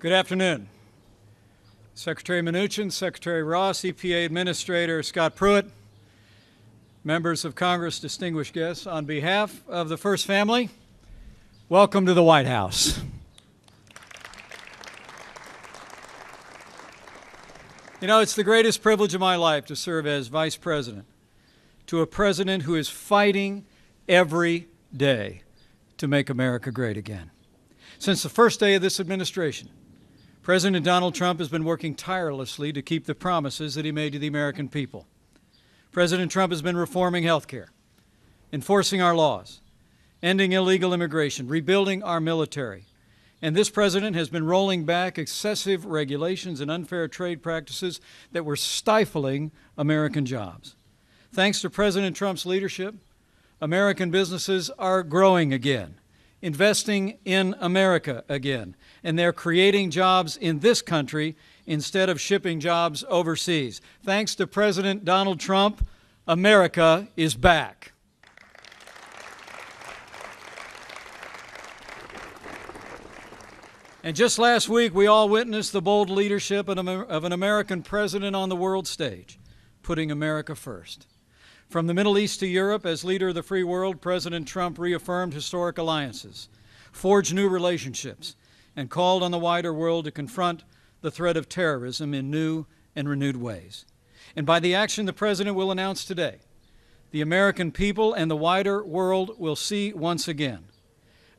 Good afternoon. Secretary Mnuchin, Secretary Ross, EPA Administrator Scott Pruitt, members of Congress, distinguished guests, on behalf of the First Family, welcome to the White House. You know, it's the greatest privilege of my life to serve as Vice President to a president who is fighting every day to make America great again. Since the first day of this administration, President Donald Trump has been working tirelessly to keep the promises that he made to the American people. President Trump has been reforming health care, enforcing our laws, ending illegal immigration, rebuilding our military. And this president has been rolling back excessive regulations and unfair trade practices that were stifling American jobs. Thanks to President Trump's leadership, American businesses are growing again, investing in America again, and they're creating jobs in this country instead of shipping jobs overseas. Thanks to President Donald Trump, America is back. And just last week, we all witnessed the bold leadership of an American president on the world stage, putting America first. From the Middle East to Europe, as leader of the free world, President Trump reaffirmed historic alliances, forged new relationships, and called on the wider world to confront the threat of terrorism in new and renewed ways. And by the action the President will announce today, the American people and the wider world will see once again,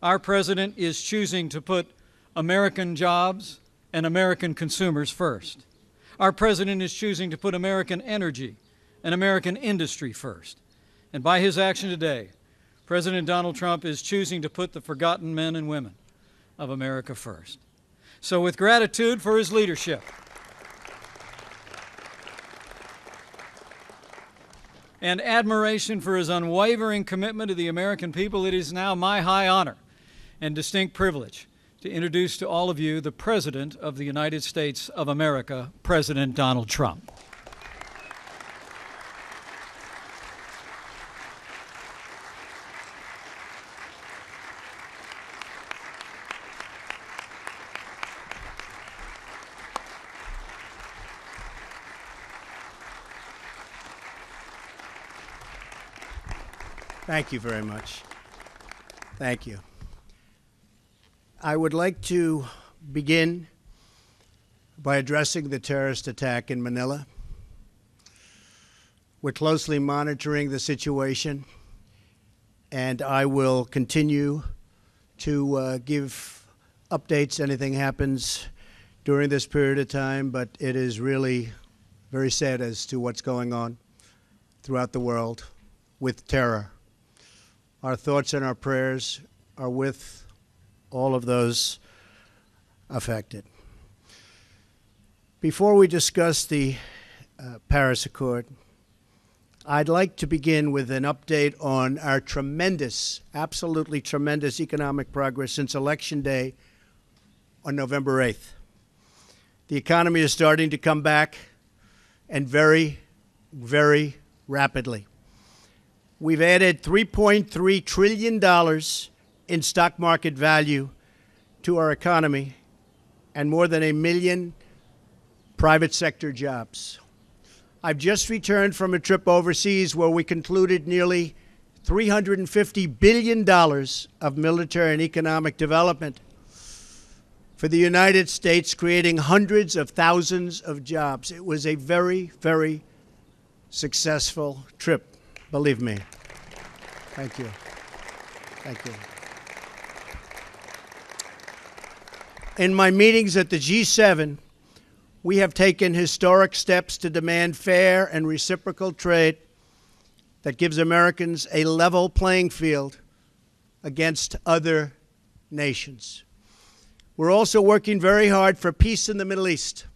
our President is choosing to put American jobs and American consumers first. Our President is choosing to put American energy and American industry first. And by his action today, President Donald Trump is choosing to put the forgotten men and women of America first. So with gratitude for his leadership and admiration for his unwavering commitment to the American people, it is now my high honor and distinct privilege to introduce to all of you the President of the United States of America, President Donald Trump. Thank you very much. Thank you. I would like to begin by addressing the terrorist attack in Manila. We're closely monitoring the situation, and I will continue to give updates. Anything happens during this period of time, but it is really very sad as to what's going on throughout the world with terror. Our thoughts and our prayers are with all of those affected. Before we discuss the Paris Accord, I'd like to begin with an update on our tremendous, absolutely tremendous economic progress since Election Day on November 8th. The economy is starting to come back, and very, very rapidly. We've added $3.3 trillion in stock market value to our economy and more than 1 million private sector jobs. I've just returned from a trip overseas where we concluded nearly $350 billion of military and economic development for the United States, creating hundreds of thousands of jobs. It was a very, very successful trip. Believe me. Thank you. Thank you. In my meetings at the G7, we have taken historic steps to demand fair and reciprocal trade that gives Americans a level playing field against other nations. We're also working very hard for peace in the Middle East,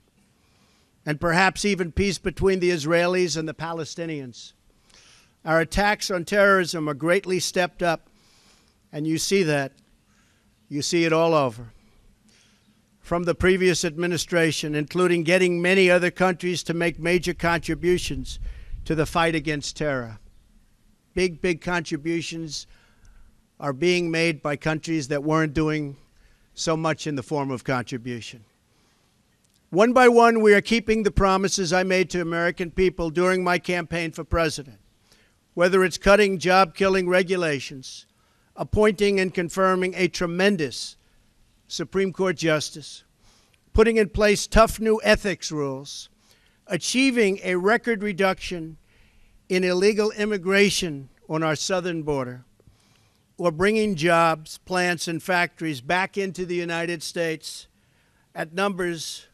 and perhaps even peace between the Israelis and the Palestinians. Our attacks on terrorism are greatly stepped up, and you see that. You see it all over. From the previous administration, including getting many other countries to make major contributions to the fight against terror. Big, big contributions are being made by countries that weren't doing so much in the form of contribution. One by one, we are keeping the promises I made to American people during my campaign for president, whether it's cutting job-killing regulations, appointing and confirming a tremendous Supreme Court justice, putting in place tough new ethics rules, achieving a record reduction in illegal immigration on our southern border, or bringing jobs, plants, and factories back into the United States at numbers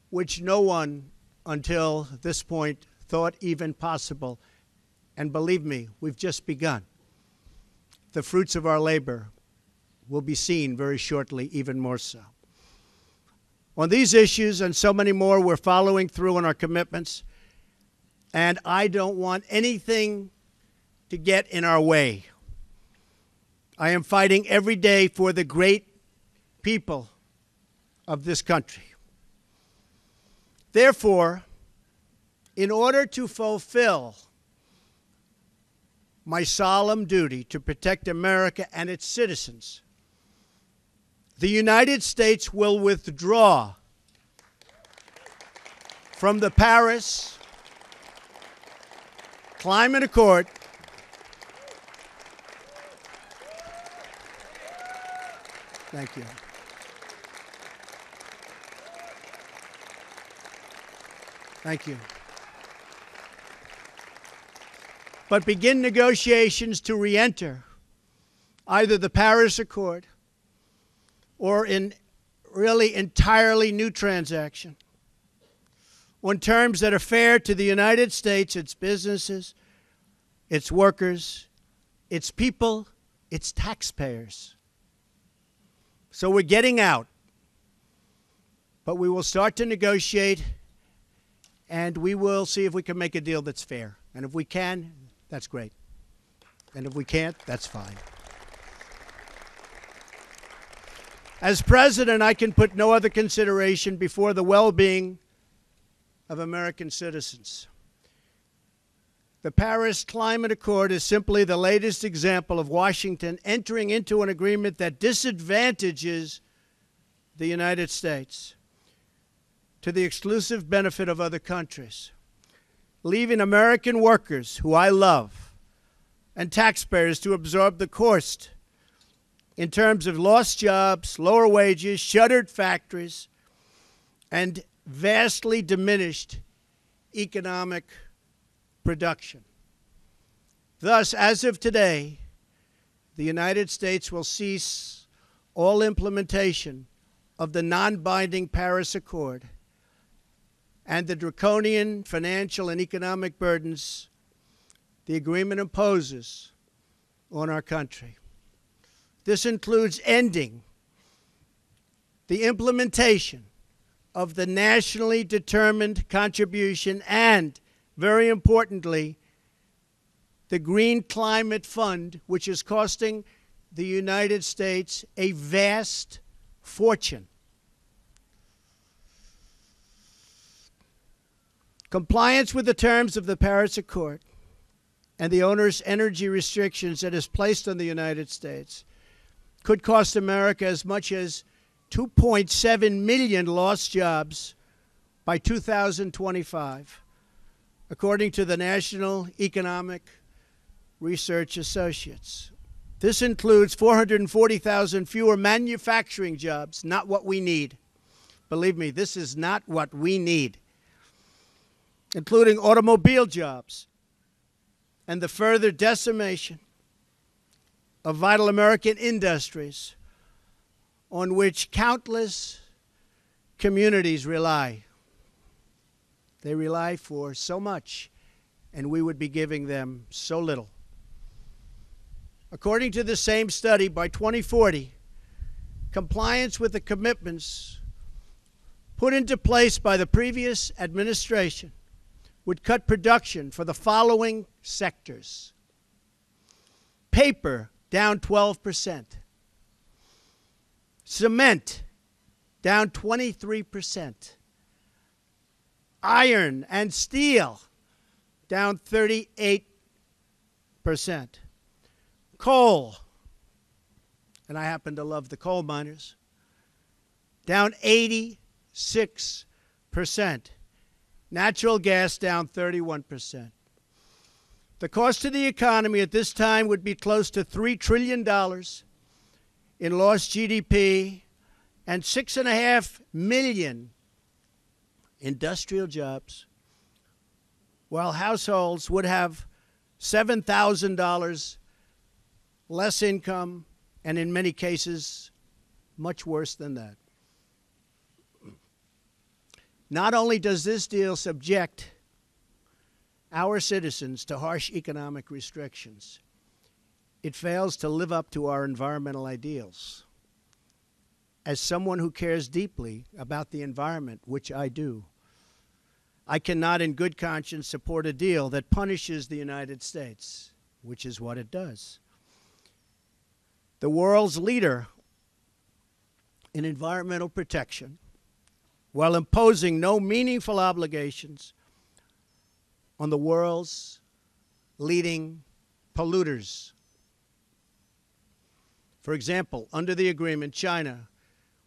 which no one until this point thought even possible. And believe me, we've just begun. The fruits of our labor will be seen very shortly, even more so. On these issues and so many more, we're following through on our commitments, and I don't want anything to get in our way. I am fighting every day for the great people of this country. Therefore, in order to fulfill my solemn duty to protect America and its citizens, the United States will withdraw from the Paris Climate Accord Thank you. Thank you. But begin negotiations to re-enter either the Paris Accord or in really entirely new transaction on terms that are fair to the United States, its businesses, its workers, its people, its taxpayers. So we're getting out, but we will start to negotiate, and we will see if we can make a deal that's fair. And if we can, that's great. And if we can't, that's fine. As president, I can put no other consideration before the well-being of American citizens. The Paris Climate Accord is simply the latest example of Washington entering into an agreement that disadvantages the United States to the exclusive benefit of other countries, leaving American workers, who I love, and taxpayers to absorb the cost in terms of lost jobs, lower wages, shuttered factories, and vastly diminished economic production. Thus, as of today, the United States will cease all implementation of the non-binding Paris Accord and the draconian financial and economic burdens the agreement imposes on our country. This includes ending the implementation of the nationally determined contribution and, very importantly, the Green Climate Fund, which is costing the United States a vast fortune. Compliance with the terms of the Paris Accord and the onerous energy restrictions that is placed on the United States could cost America as much as 2.7 million lost jobs by 2025, according to the National Economic Research Associates. This includes 440,000 fewer manufacturing jobs, not what we need. Believe me, this is not what we need, including automobile jobs, and the further decimation of vital American industries on which countless communities rely. They rely for so much, and we would be giving them so little. According to the same study, by 2040, compliance with the commitments put into place by the previous administration would cut production for the following sectors: paper, down 12%. Cement, down 23%. Iron and steel, down 38%. Coal, and I happen to love the coal miners, down 86%. Natural gas down 31%. The cost to the economy at this time would be close to $3 trillion in lost GDP and 6.5 million industrial jobs, while households would have $7,000 less income, and in many cases, much worse than that. Not only does this deal subject our citizens to harsh economic restrictions, it fails to live up to our environmental ideals. As someone who cares deeply about the environment, which I do, I cannot in good conscience support a deal that punishes the United States, which is what it does. The world's leader in environmental protection, while imposing no meaningful obligations on the world's leading polluters. For example, under the agreement, China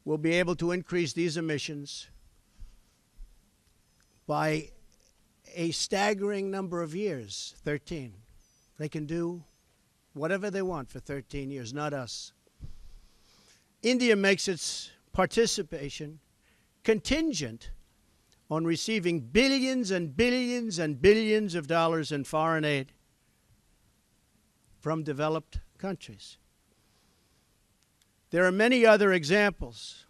will be able to increase these emissions by a staggering number of years, 13. They can do whatever they want for 13 years, not us. India makes its participation contingent on receiving billions and billions and billions of dollars in foreign aid from developed countries. There are many other examples,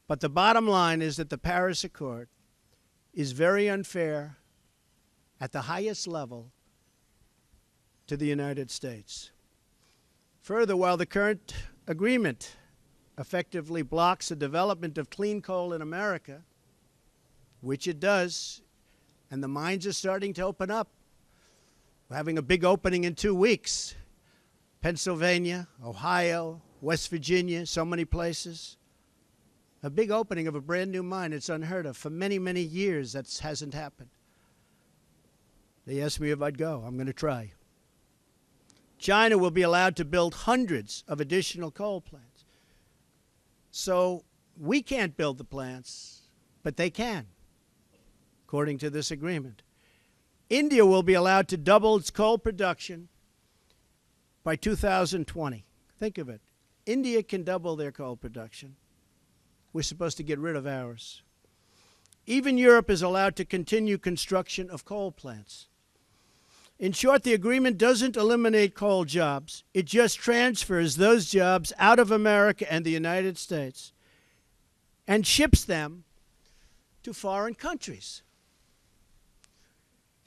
but the bottom line is that the Paris Accord is very unfair at the highest level to the United States. Further, while the current agreement effectively blocks the development of clean coal in America, which it does, and the mines are starting to open up. We're having a big opening in 2 weeks. Pennsylvania, Ohio, West Virginia, so many places. A big opening of a brand new mine. It's unheard of. For many, many years, that hasn't happened. They asked me if I'd go. I'm going to try. China will be allowed to build hundreds of additional coal plants. So we can't build the plants, but they can, according to this agreement. India will be allowed to double its coal production by 2020. Think of it. India can double their coal production. We're supposed to get rid of ours. Even Europe is allowed to continue construction of coal plants. In short, the agreement doesn't eliminate coal jobs. It just transfers those jobs out of America and the United States and ships them to foreign countries.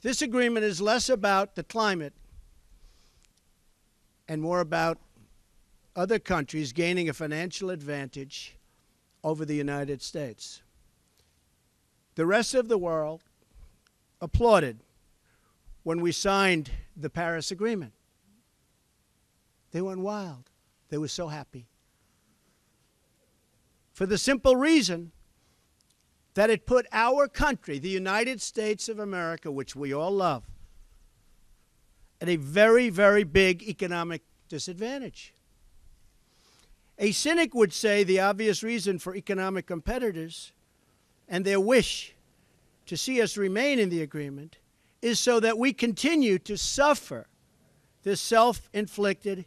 This agreement is less about the climate and more about other countries gaining a financial advantage over the United States. The rest of the world applauded when we signed the Paris Agreement. They went wild. They were so happy. For the simple reason that it put our country, the United States of America, which we all love, at a very, very big economic disadvantage. A cynic would say the obvious reason for economic competitors and their wish to see us remain in the agreement is so that we continue to suffer this self-inflicted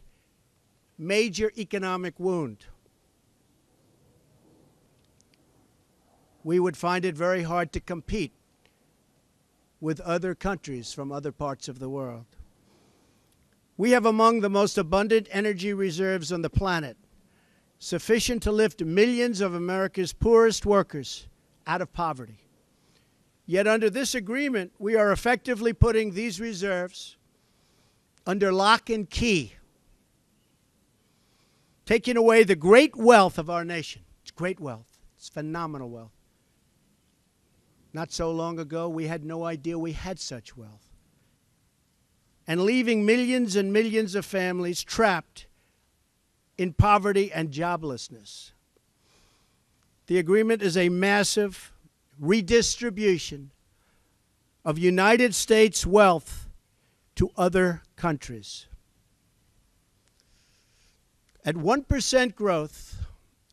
major economic wound. We would find it very hard to compete with other countries from other parts of the world. We have among the most abundant energy reserves on the planet, sufficient to lift millions of America's poorest workers out of poverty. Yet under this agreement, we are effectively putting these reserves under lock and key, taking away the great wealth of our nation. It's great wealth. It's phenomenal wealth. Not so long ago, we had no idea we had such wealth. And leaving millions and millions of families trapped in poverty and joblessness. The agreement is a massive redistribution of United States wealth to other countries. At 1% growth,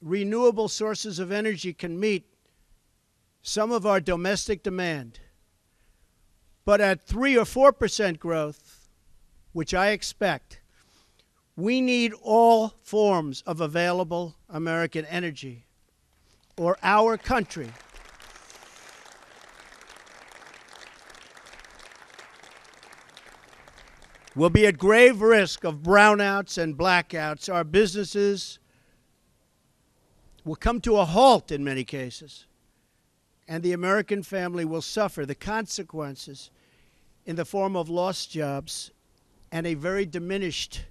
renewable sources of energy can meet some of our domestic demand. But at 3 or 4% growth, which I expect, we need all forms of available American energy, or our country will be at grave risk of brownouts and blackouts. Our businesses will come to a halt in many cases, and the American family will suffer the consequences in the form of lost jobs and a very diminished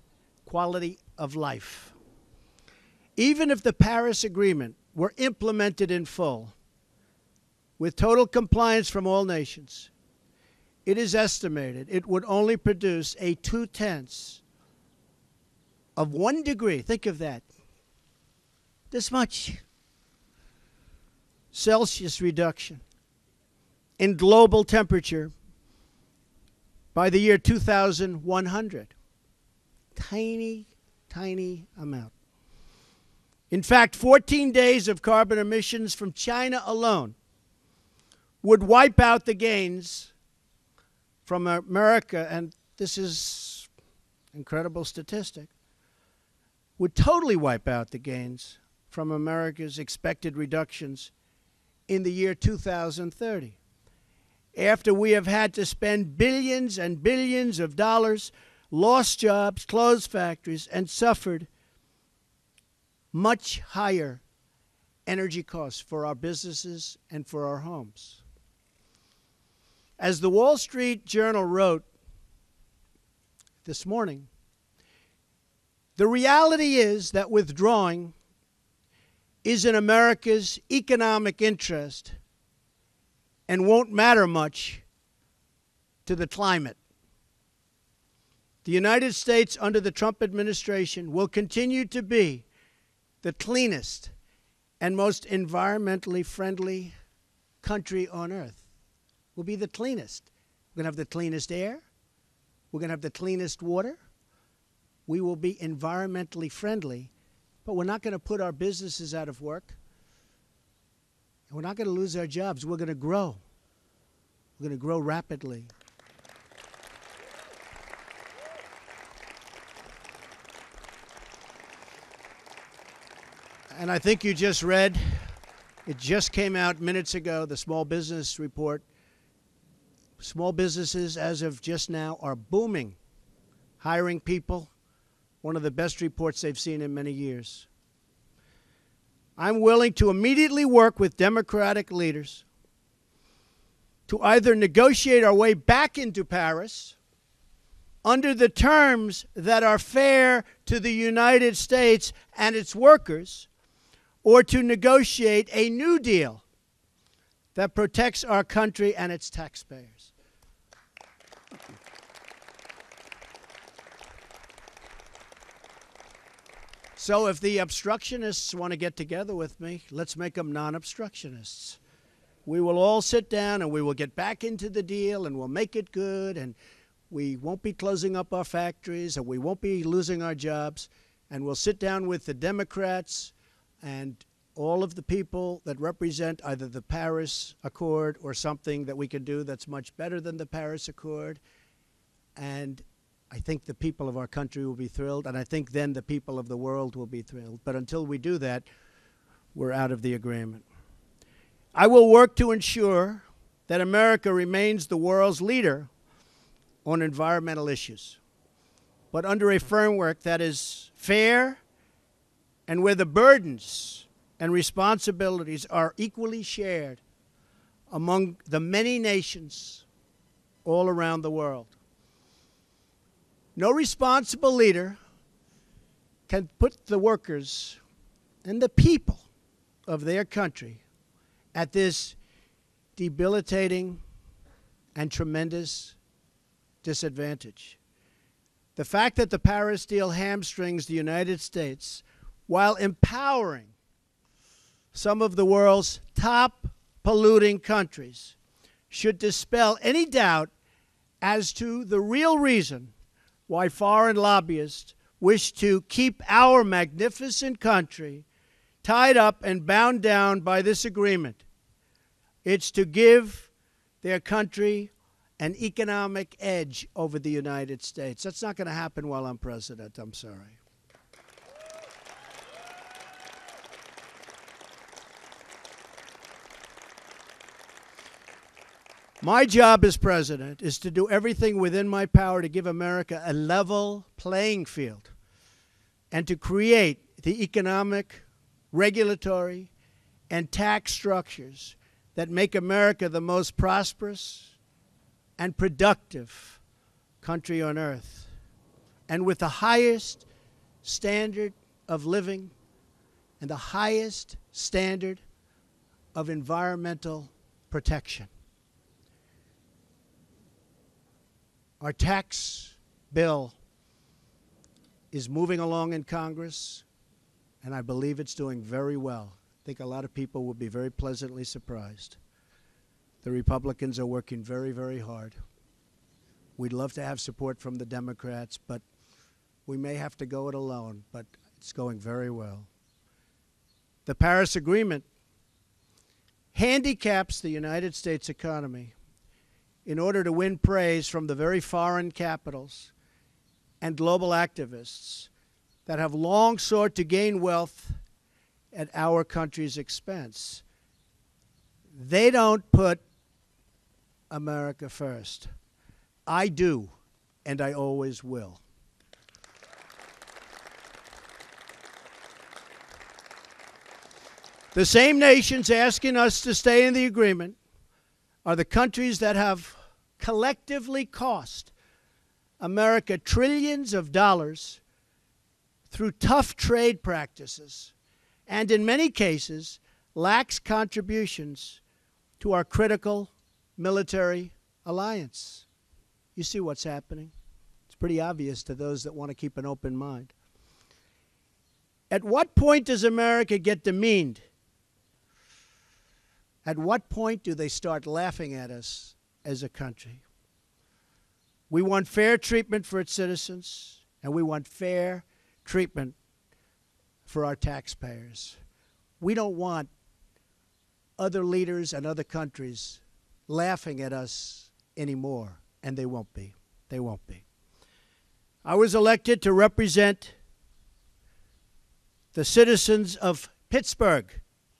quality of life. Even if the Paris Agreement were implemented in full, with total compliance from all nations, it is estimated it would only produce a 0.2 of 1 degree, think of that, this much, Celsius reduction in global temperature by the year 2100. Tiny, tiny amount. In fact, 14 days of carbon emissions from China alone would wipe out the gains from America, and this is an incredible statistic, would totally wipe out the gains from America's expected reductions in the year 2030, after we have had to spend billions and billions of dollars, lost jobs, closed factories, and suffered much higher energy costs for our businesses and for our homes. As the Wall Street Journal wrote this morning, the reality is that withdrawing is in America's economic interest and won't matter much to the climate. The United States under the Trump administration will continue to be the cleanest and most environmentally friendly country on earth. We'll be the cleanest. We're going to have the cleanest air. We're going to have the cleanest water. We will be environmentally friendly, but we're not going to put our businesses out of work. And we're not going to lose our jobs. We're going to grow. We're going to grow rapidly. And I think you just read, it just came out minutes ago, the Small Business Report. Small businesses, as of just now, are booming, hiring people, one of the best reports they've seen in many years. I'm willing to immediately work with Democratic leaders to either negotiate our way back into Paris under the terms that are fair to the United States and its workers, or to negotiate a new deal that protects our country and its taxpayers. So if the obstructionists want to get together with me, let's make them non-obstructionists. We will all sit down and we will get back into the deal and we'll make it good, and we won't be closing up our factories and we won't be losing our jobs, and we'll sit down with the Democrats and all of the people that represent either the Paris Accord or something that we can do that's much better than the Paris Accord. And I think the people of our country will be thrilled, and I think then the people of the world will be thrilled. But until we do that, we're out of the agreement. I will work to ensure that America remains the world's leader on environmental issues, but under a framework that is fair and where the burdens and responsibilities are equally shared among the many nations all around the world. No responsible leader can put the workers and the people of their country at this debilitating and tremendous disadvantage. The fact that the Paris deal hamstrings the United States while empowering some of the world's top polluting countries should dispel any doubt as to the real reason why foreign lobbyists wish to keep our magnificent country tied up and bound down by this agreement. It's to give their country an economic edge over the United States. That's not going to happen while I'm president. I'm sorry. My job as president is to do everything within my power to give America a level playing field and to create the economic, regulatory, and tax structures that make America the most prosperous and productive country on earth, and with the highest standard of living and the highest standard of environmental protection. Our tax bill is moving along in Congress, and I believe it's doing very well. I think a lot of people will be very pleasantly surprised. The Republicans are working very, very hard. We'd love to have support from the Democrats, but we may have to go it alone, but it's going very well. The Paris Agreement handicaps the United States economy in order to win praise from the very foreign capitals and global activists that have long sought to gain wealth at our country's expense. They don't put America first. I do, and I always will. The same nations asking us to stay in the agreement are the countries that have collectively cost America trillions of dollars through tough trade practices and, in many cases, lax contributions to our critical military alliance. You see what's happening? It's pretty obvious to those that want to keep an open mind. At what point does America get demeaned? At what point do they start laughing at us as a country? We want fair treatment for its citizens, and we want fair treatment for our taxpayers. We don't want other leaders and other countries laughing at us anymore, and they won't be. They won't be. I was elected to represent the citizens of Pittsburgh,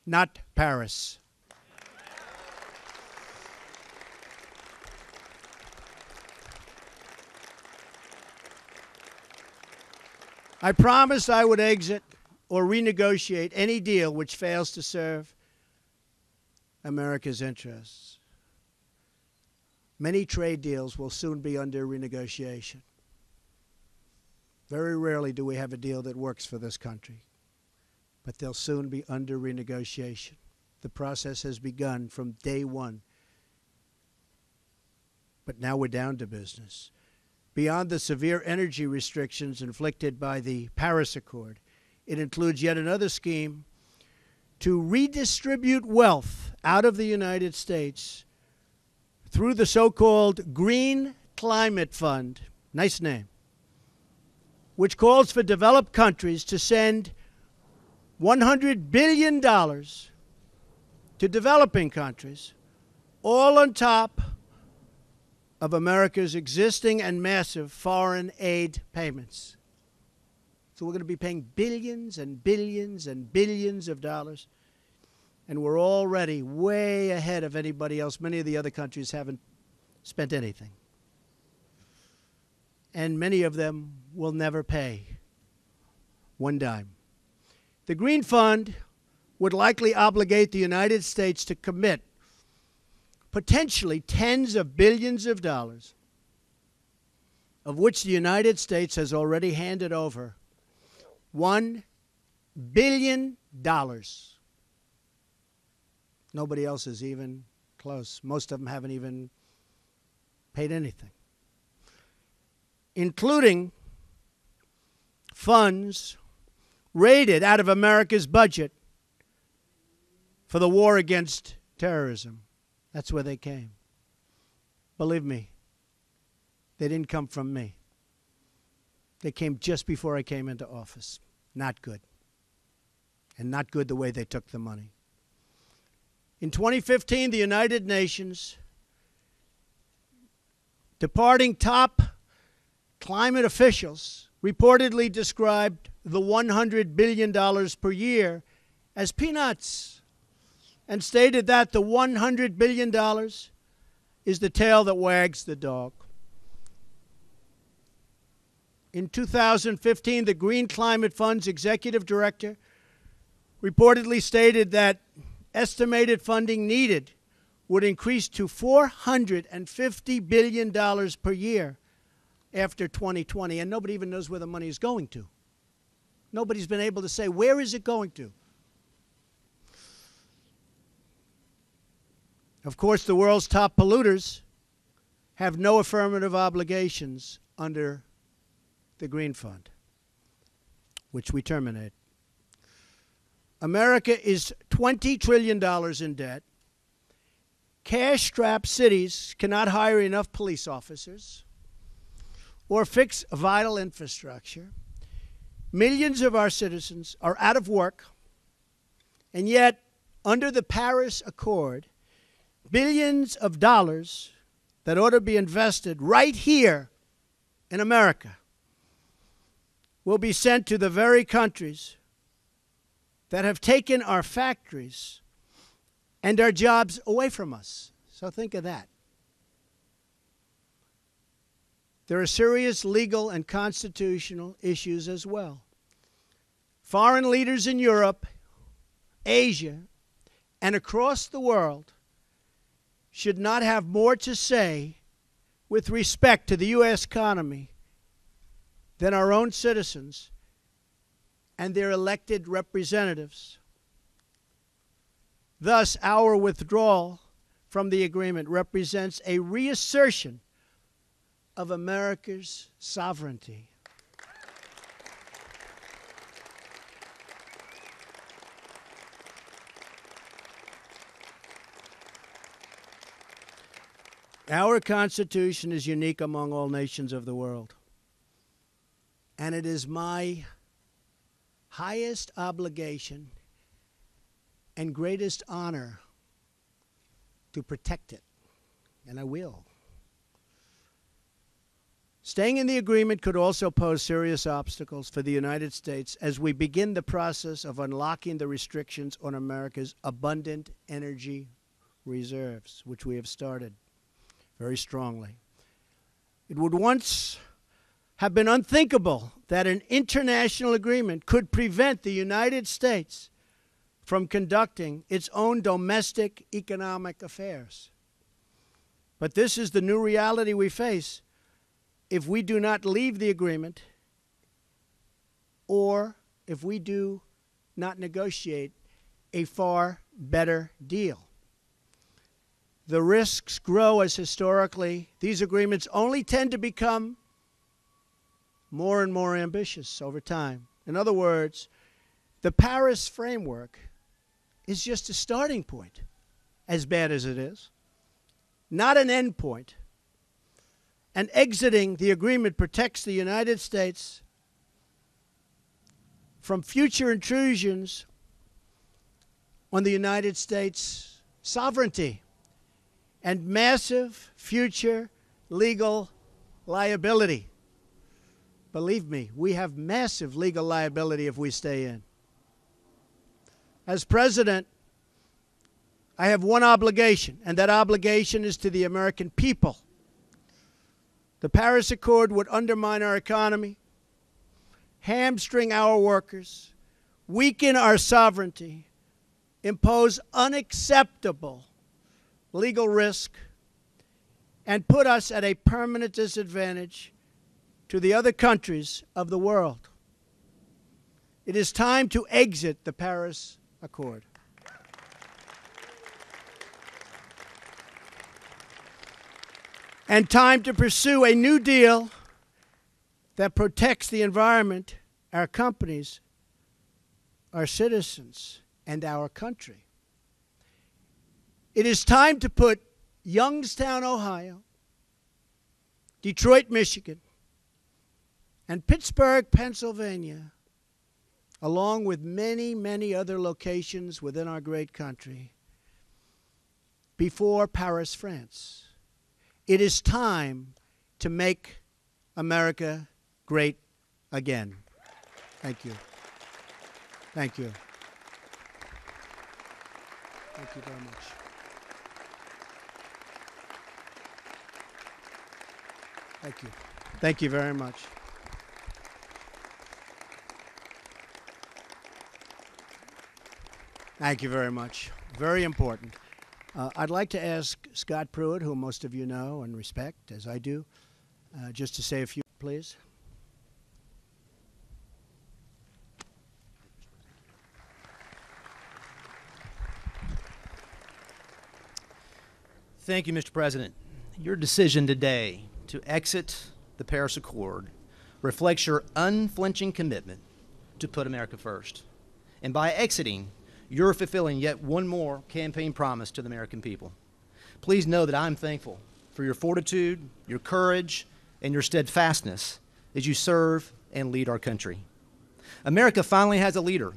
not Paris. I promised I would exit or renegotiate any deal which fails to serve America's interests. Many trade deals will soon be under renegotiation. Very rarely do we have a deal that works for this country, but they'll soon be under renegotiation. The process has begun from day one, but now we're down to business. Beyond the severe energy restrictions inflicted by the Paris Accord, it includes yet another scheme to redistribute wealth out of the United States through the so-called Green Climate Fund, nice name, which calls for developed countries to send $100 billion to developing countries, all on top of America's existing and massive foreign aid payments. So we're going to be paying billions and billions and billions of dollars, and we're already way ahead of anybody else. Many of the other countries haven't spent anything, and many of them will never pay one dime. The Green Fund would likely obligate the United States to commit potentially tens of billions of dollars, of which the United States has already handed over $1 billion. Nobody else is even close. Most of them haven't even paid anything, including funds raided out of America's budget for the war against terrorism. That's where they came. Believe me, they didn't come from me. They came just before I came into office. Not good. And not good the way they took the money. In 2015, the United Nations, departing top climate officials, reportedly described the $100 billion per year as peanuts and stated that the $100 billion is the tail that wags the dog. In 2015, the Green Climate Fund's executive director reportedly stated that estimated funding needed would increase to $450 billion per year after 2020, and nobody even knows where the money is going to. Nobody's been able to say, where is it going to? Of course, the world's top polluters have no affirmative obligations under the Green Fund, which we terminate. America is $20 trillion in debt. Cash-strapped cities cannot hire enough police officers or fix vital infrastructure. Millions of our citizens are out of work, and yet, under the Paris Accord, billions of dollars that ought to be invested right here in America will be sent to the very countries that have taken our factories and our jobs away from us. So think of that. There are serious legal and constitutional issues as well. Foreign leaders in Europe, Asia, and across the world should not have more to say with respect to the U.S. economy than our own citizens and their elected representatives. Thus, our withdrawal from the agreement represents a reassertion of America's sovereignty. Our Constitution is unique among all nations of the world, and it is my highest obligation and greatest honor to protect it, and I will. Staying in the agreement could also pose serious obstacles for the United States as we begin the process of unlocking the restrictions on America's abundant energy reserves, which we have started very strongly. It would once have been unthinkable that an international agreement could prevent the United States from conducting its own domestic economic affairs. But this is the new reality we face if we do not leave the agreement or if we do not negotiate a far better deal. The risks grow as historically these agreements only tend to become more and more ambitious over time. In other words, the Paris framework is just a starting point, as bad as it is, not an end point. And exiting the agreement protects the United States from future intrusions on the United States' sovereignty and massive future legal liability. Believe me, we have massive legal liability if we stay in. As president, I have one obligation, and that obligation is to the American people. The Paris Accord would undermine our economy, hamstring our workers, weaken our sovereignty, impose unacceptable legal risk, and put us at a permanent disadvantage to the other countries of the world. It is time to exit the Paris Accord. And time to pursue a new deal that protects the environment, our companies, our citizens, and our country. It is time to put Youngstown, Ohio, Detroit, Michigan, and Pittsburgh, Pennsylvania, along with many, many other locations within our great country, before Paris, France. It is time to make America great again. Thank you. Thank you. Thank you very much. Thank you. Thank you very much. Thank you very much. Very important. I'd like to ask Scott Pruitt, who most of you know and respect, as I do, just to say a few, please. Thank you, Mr. President. Your decision today to exit the Paris Accord reflects your unflinching commitment to put America first. And by exiting, you're fulfilling yet one more campaign promise to the American people. Please know that I'm thankful for your fortitude, your courage, and your steadfastness as you serve and lead our country. America finally has a leader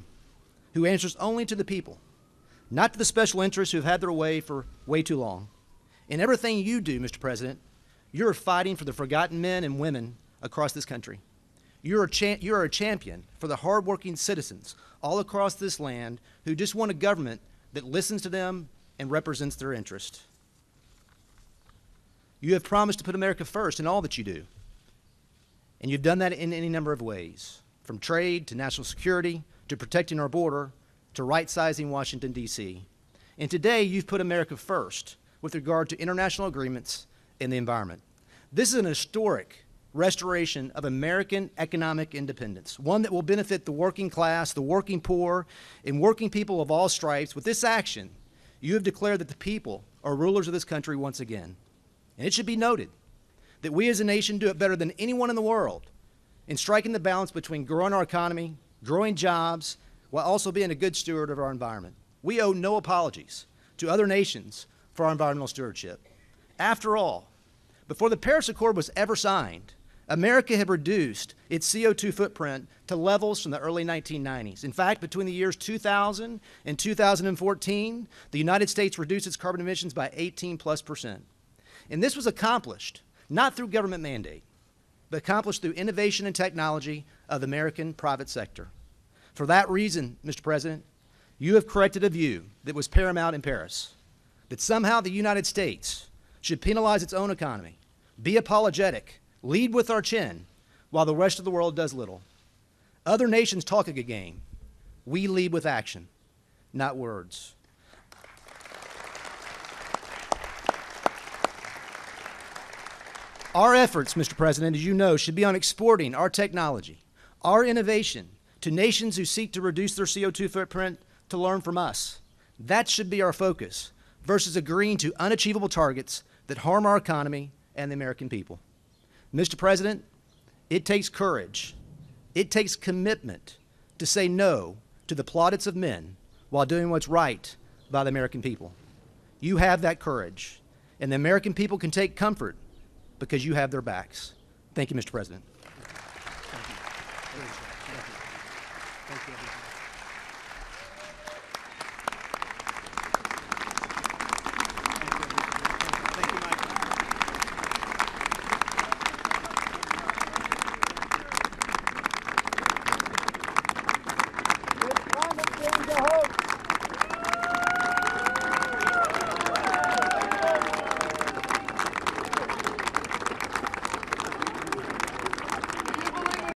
who answers only to the people, not to the special interests who have had their way for way too long. In everything you do, Mr. President, you're fighting for the forgotten men and women across this country. You're a champion for the hardworking citizens all across this land who just want a government that listens to them and represents their interest. You have promised to put America first in all that you do. And you've done that in any number of ways, from trade to national security to protecting our border to right-sizing Washington, D.C. And today you've put America first with regard to international agreements and the environment. This is an historic restoration of American economic independence, one that will benefit the working class, the working poor, and working people of all stripes. With this action, you have declared that the people are rulers of this country once again. And it should be noted that we as a nation do it better than anyone in the world in striking the balance between growing our economy, growing jobs, while also being a good steward of our environment. We owe no apologies to other nations for our environmental stewardship. After all, before the Paris Accord was ever signed, America had reduced its CO2 footprint to levels from the early 1990s. In fact, between the years 2000 and 2014, the United States reduced its carbon emissions by 18+%. And this was accomplished not through government mandate, but accomplished through innovation and technology of the American private sector. For that reason, Mr. President, you have corrected a view that was paramount in Paris, that somehow the United States should penalize its own economy, be apologetic, lead with our chin, while the rest of the world does little. Other nations talk a good game. We lead with action, not words. Our efforts, Mr. President, as you know, should be on exporting our technology, our innovation, to nations who seek to reduce their CO2 footprint to learn from us. That should be our focus, versus agreeing to unachievable targets that harm our economy and the American people. Mr. President, it takes courage, it takes commitment to say no to the plaudits of men while doing what's right by the American people. You have that courage, and the American people can take comfort because you have their backs. Thank you, Mr. President.